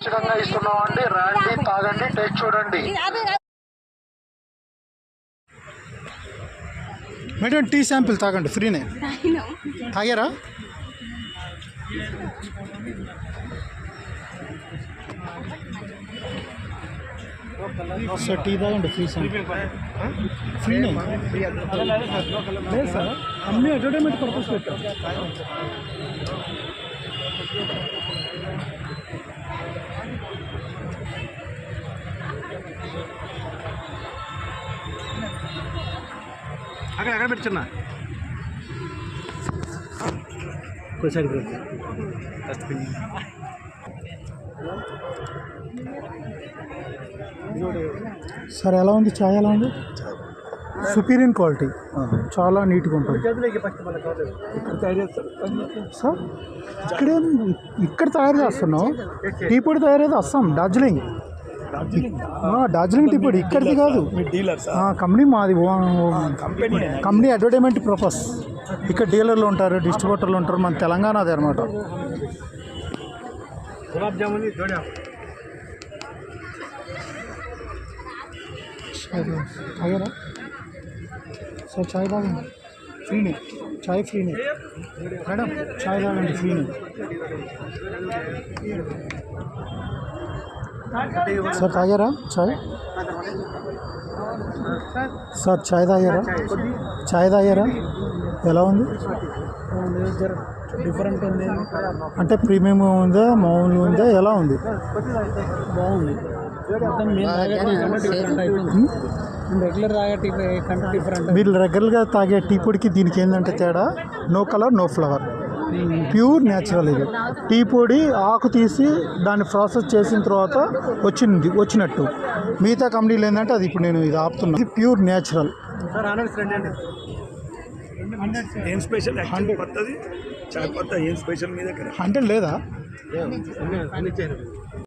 ఖచ్చితంగా ఇస్తున్నామండి. రండి, తాగండి, టేస్ట్ చూడండి. మేడం టీ శాంపిల్ తాగండి, ఫ్రీనే. తాగారా? సార్ టీ తాగండి, ఫ్రీ శాంపిల్ ఫ్రీనే. లేదు సార్, అన్ని అడ్వర్టైజ్మెంట్ పర్పస్ పెట్టారు. అక్కడ పెట్టున్నా సార్. ఎలా ఉంది చాయ్? ఎలా ఉంది? సుపీరియర్ క్వాలిటీ, చాలా నీట్గా ఉంటుంది సార్. ఇక్కడ తయారు చేస్తున్నాం. టీ పొడి తయారయ్యేది అస్సాం, డార్జిలింగ్. డార్జిలింగ్ టీ పొడి ఇక్కడిది కాదు, కంపెనీ మాది. Company advertisement purpose. ఇక్కడ డీలర్లు ఉంటారు, డిస్ట్రిబ్యూటర్లు ఉంటారు. మన తెలంగాణది అనమాట. తాగారా సార్? చాయ్ తాగండి, ఫ్రీనే. చాయ్ ఫ్రీనే మేడం. చాయ్ తాగండి, ఫ్రీనే సార్. తాగారా చాయ్? సార్ చాయ్ తాగారా? చాయ్ తాగారా? ఎలా ఉంది? డిఫరెంట్ ఉంది అంటే ప్రీమియం ఉందా, మామూలుగా ఉందా, ఎలా ఉంది? బాగుంది. రెగ్యులర్ తాగే టీ కంటే డిఫరెంట్. మీరు రెగ్యులర్గా తాగే టీ పొడికి దీనికి ఏంటంటే తేడా, no colour, no flower, pure natural. ఇది టీ పొడి ఆకు తీసి దాన్ని ప్రాసెస్ చేసిన తర్వాత వచ్చినట్టు. మిగతా కంపెనీలు ఏంటంటే అది ఇప్పుడు నేను ఇది ఆపుతున్నా. ఇది ప్యూర్ న్యాచురల్. ఏం స్పెషల్? 100 లేదా?